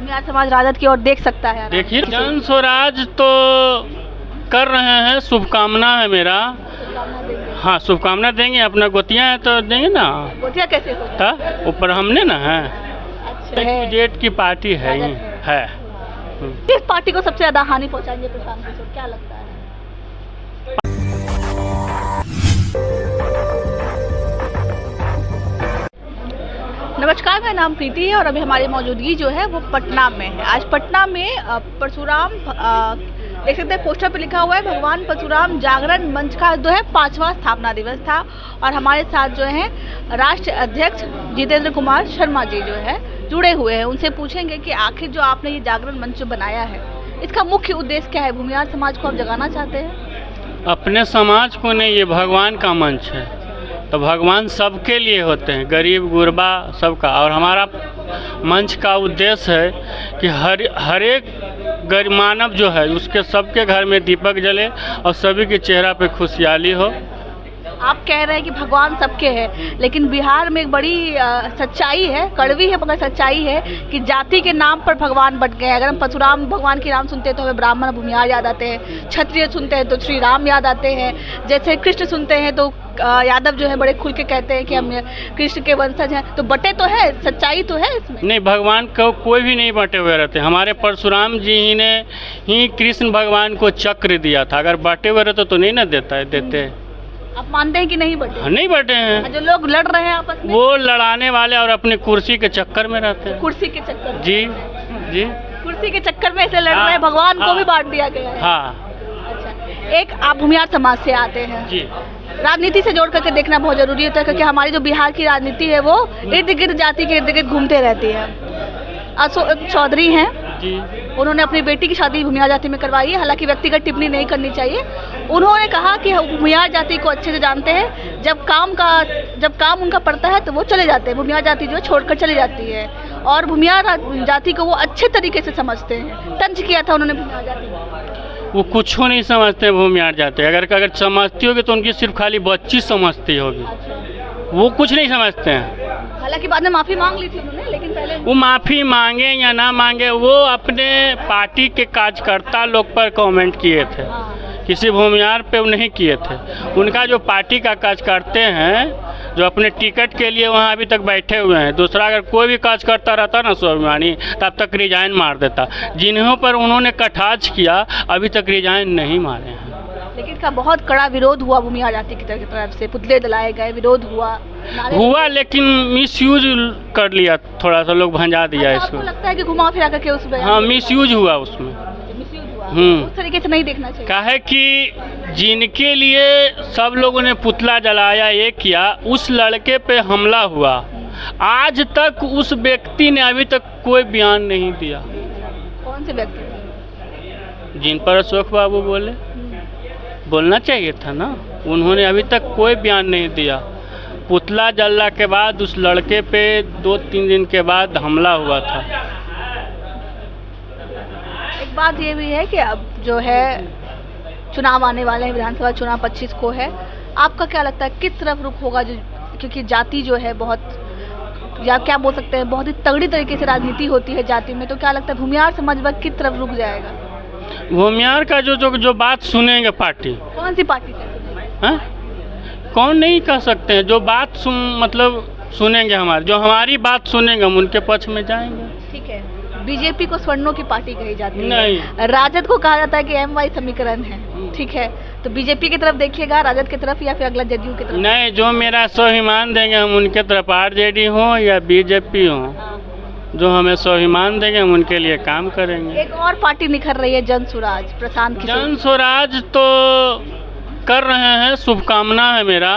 भूमिहार समाज राजद की ओर देख सकता है? देखिए, जन स्वराज तो कर रहे हैं, शुभकामना है मेरा। हाँ, शुभकामना देंगे। अपना गोतियाँ है तो देंगे ना। गोतिया कैसे होगा? ऊपर हमने ना है। अच्छा, जेट की पार्टी है ही है। किस पार्टी को सबसे ज्यादा हानि पहुंचाएंगे प्रशांत किशोर, क्या लगता है? नमस्कार, मेरा नाम प्रीति है और अभी हमारी मौजूदगी जो है वो पटना में है। आज पटना में परशुराम देख सकते हैं, पोस्टर पे लिखा हुआ है भगवान परशुराम जागरण मंच का जो है 5वां स्थापना दिवस था। और हमारे साथ जो है राष्ट्रीय अध्यक्ष जितेंद्र कुमार शर्मा जी जो है जुड़े हुए हैं। उनसे पूछेंगे कि आखिर जो आपने ये जागरण मंच जो बनाया है, इसका मुख्य उद्देश्य क्या है? भूमिहार समाज को आप जगाना चाहते हैं? अपने समाज को नहीं, ये भगवान का मंच है। तो भगवान सबके लिए होते हैं, गरीब गुरबा सबका। और हमारा मंच का उद्देश्य है कि हर एक गरीब मानव जो है उसके सबके घर में दीपक जले और सभी के चेहरा पे खुशहाली हो। आप कह रहे हैं कि भगवान सबके हैं, लेकिन बिहार में एक बड़ी सच्चाई है, कड़वी है मगर सच्चाई है कि जाति के नाम पर भगवान बट गए। अगर हम परशुराम भगवान के नाम सुनते हैं तो हमें ब्राह्मण भूमिहार याद आते हैं, क्षत्रिय सुनते हैं तो श्री राम याद आते हैं, जैसे कृष्ण सुनते हैं तो यादव जो है बड़े खुल के कहते हैं कि हम कृष्ण के वंशज हैं। तो बटे तो है, सच्चाई तो है इसमें। नहीं, भगवान को कोई भी नहीं बटे हुए रहते। हमारे परशुराम जी ही ने ही कृष्ण भगवान को चक्र दिया था। अगर बटे हुए रहते तो नहीं ना देते। आप मानते हैं कि नहीं बटे? नहीं बटे हैं। जो लोग लड़ रहे हैं आपस में, वो लड़ाने वाले और अपने कुर्सी के चक्कर में रहते हैं। कुर्सी के चक्कर? जी जी, कुर्सी के चक्कर में ऐसे लड़ रहे हैं। भगवान को भी बांट दिया गया है। हाँ। अच्छा, एक आप भूमिहार समाज से आते हैं जी। राजनीति से जोड़ करके देखना बहुत जरूरी होता है, क्योंकि हमारी जो बिहार की राजनीति है वो इर्द गिर्द जाति के इर्द गिर्द घूमते रहती है। अशोक चौधरी हैं जी, उन्होंने अपनी बेटी की शादी भूमिहार जाति में करवाई है। हालांकि व्यक्तिगत टिप्पणी नहीं करनी चाहिए। उन्होंने कहा कि भूमिहार जाति को अच्छे से जानते हैं, जब काम उनका पड़ता है तो वो चले जाते हैं, भूमिहार जाति जो है छोड़कर चली जाती है। और भूमिहार जाति को वो अच्छे तरीके से समझते हैं। तंज किया था उन्होंने भूमिहार जाति को। वो कुछ नहीं समझते भूमिहार जाति। अगर समझती होगी तो उनकी सिर्फ खाली बच्ची समझती होगी। वो कुछ नहीं समझते हैं। हालांकि बाद में माफ़ी मांग ली थी उन्होंने, लेकिन पहले वो माफ़ी मांगे या ना मांगे, वो अपने पार्टी के कार्यकर्ता लोग पर कमेंट किए थे। किसी भूमिहार पे वो नहीं किए थे। उनका जो पार्टी का काज करते हैं, जो अपने टिकट के लिए वहाँ अभी तक बैठे हुए हैं। दूसरा अगर कोई भी काज करता रहता ना स्वाभिमानी, तब तक रिजाइन मार देता। जिन्हों पर उन्होंने कटाक्ष किया अभी तक रिजाइन नहीं मारे हैं। लेकिन इसका बहुत कड़ा विरोध हुआ भूमिहार जाति की तरफ से, पुतले जलाए गए, विरोध हुआ, लेकिन मिसयूज कर लिया, थोड़ा सा लोग भंजा दिया इसको। आपको लगता है कि घुमा फिरा करके उस बयान? हाँ, मिसयूज हुआ उसमें। उस तरीके से नहीं देखना चाहिए। काहे कि जिनके लिए सब लोगों ने पुतला जलाया, ये किया, उस लड़के पे हमला हुआ, आज तक उस व्यक्ति ने अभी तक कोई बयान नहीं दिया। कौन से व्यक्ति? जिन पर अशोक बाबू बोले, बोलना चाहिए था ना। उन्होंने अभी तक कोई बयान नहीं दिया। पुतला जलने के बाद उस लड़के पे 2-3 दिन के बाद हमला हुआ था। एक बात ये भी है कि अब जो है चुनाव आने वाले हैं, विधानसभा चुनाव 25 को है। आपका क्या लगता है किस तरफ रुख होगा? क्योंकि जाति जो है बहुत, या क्या बोल सकते हैं, बहुत ही तगड़ी तरीके से राजनीति होती है जाति में। तो क्या लगता है भूमिहार समाज वर्ग किस तरफ रुक जाएगा? भूमिहार का जो बात सुनेंगे पार्टी। कौन सी पार्टी है? कौन नहीं कह सकते हैं। जो बात सुनेंगे हमारी बात सुनेंगे, हम उनके पक्ष में जाएंगे। ठीक है। बीजेपी को स्वर्णों की पार्टी कही जाती है। नहीं, राजद को कहा जाता है कि MY समीकरण है। ठीक है, तो बीजेपी की तरफ देखिएगा, राजद की तरफ, या फिर अगला जदयू की तरफ? नहीं, जो मेरा स्वाभिमान देंगे हम उनके तरफ, RJD हो या BJP हो, जो हमें स्वाभिमान देंगे हम उनके लिए काम करेंगे। एक और पार्टी निखर रही है, जन स्वराज, प्रशांत किशोर। जन स्वराज तो कर रहे हैं, शुभकामना है मेरा।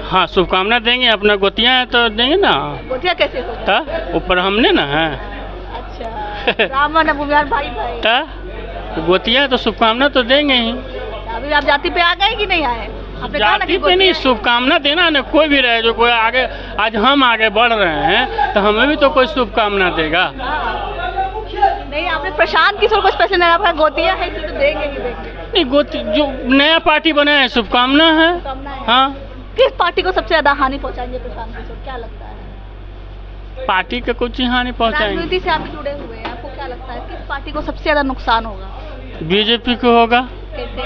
हाँ, शुभकामना देंगे। अपना गोतियाँ है तो देंगे ना। गोतिया कैसे होगा? ऊपर हमने ना है। अच्छा, रामन भूमिहार भाई गोतियाँ तो शुभकामना तो देंगे ही। अभी आप जाति पे आ गए कि नहीं आए? जाति पे नहीं, शुभकामना देना ना। कोई भी रहे, जो कोई आगे, आज हम आगे बढ़ रहे हैं तो हमें भी तो कोई शुभकामना देगा। नहीं, आपने प्रशांत किशोर को स्पेशल नहीं, आपका गोतिया है तो देंगे ही देंगे। नहीं, गोती जो नया पार्टी बना है, शुभकामना है। हाँ। किस पार्टी को सबसे ज्यादा हानि पहुंचाएंगे प्रशांत किशोर, क्या लगता है? पार्टी के कुछ यहाँ नहीं पहुँचाएंगे। राजनीति से आप जुड़े हुए हैं, आपको क्या लगता है किस पार्टी को सबसे ज्यादा नुकसान होगा? बीजेपी को होगा, कैसे?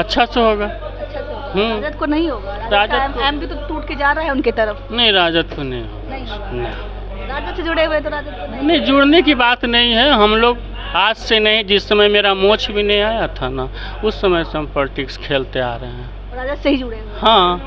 अच्छा से होगा। अच्छा से होगा। राजद को नहीं होगा? राजद को- एम भी तो टूट के जा रहा है उनकी तरफ। नहीं, राजद को नहीं होगा। नहीं होगा। नहीं, राजद से जुड़े हुए तो राजद को नहीं। नहीं, जुड़ने की बात नहीं है। हम लोग आज से नहीं, जिस समय मेरा मोच भी नहीं आया था ना, उस समय से हम पॉलिटिक्स खेलते आ रहे हैं। राजद से ही जुड़े हुए हैं। हाँ,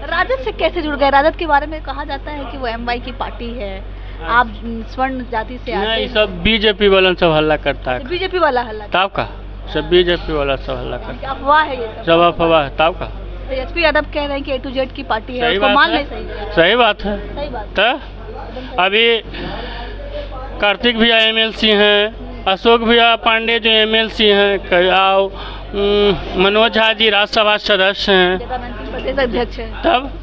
राजद से कैसे जुड़ गए? राजद के बारे में कहा जाता है कि वो एमवाई की पार्टी है, आप स्वर्ण जाति से आते नहीं, हैं। सब बीजेपी वाला सब हल्ला करता है। बीजेपी वाला हल्ला ताव का सब बीजेपी वाला सब हल्ला करता है। अफवाह है ये सब अफवाह है। ताव का तेजस्वी यादव कह रहे हैं कि A to Z की पार्टी है, सही उसको बात मान है। ले। सही है, सही बात है। सही बात तो अभी कार्तिक भैया एमएलसी हैं, अशोक भैया पांडे जो एमएलसी हैं, आओ मनोज झा जी राज्यसभा सदस्य हैं। जगन्नाथ प्रदेश अध्यक्ष है। तब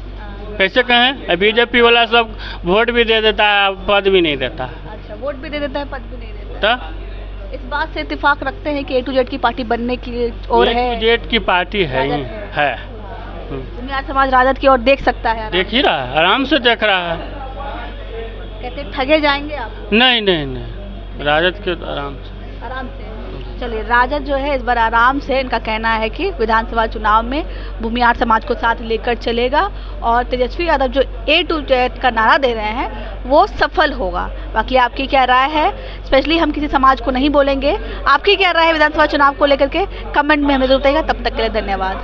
कैसे कहें? बीजेपी वाला सब वोट भी दे देता है, पद भी नहीं देता। अच्छा, वोट भी दे देता है, पद भी नहीं देता। तो इस बात से इत्तेफाक रखते हैं कि A to Z की पार्टी बनने की ओर है। जेट की पार्टी है ही राजद है। भूमिहार समाज राजद की ओर देख सकता है। देख ही रहा है, आराम से देख रहा है। कहते हैं, ठगे जाएंगे आप? नहीं नहीं नहीं, राजद के आराम से। आराम से। चलिए, राजद जो है इस बार आराम से, इनका कहना है कि विधानसभा चुनाव में भूमिहार समाज को साथ लेकर चलेगा और तेजस्वी यादव जो A to Z का नारा दे रहे हैं वो सफल होगा। बाकी आपकी क्या राय है? स्पेशली हम किसी समाज को नहीं बोलेंगे, आपकी क्या राय है विधानसभा चुनाव को लेकर के? कमेंट में हमें जरूर बताइएगा। तब तक के लिए धन्यवाद।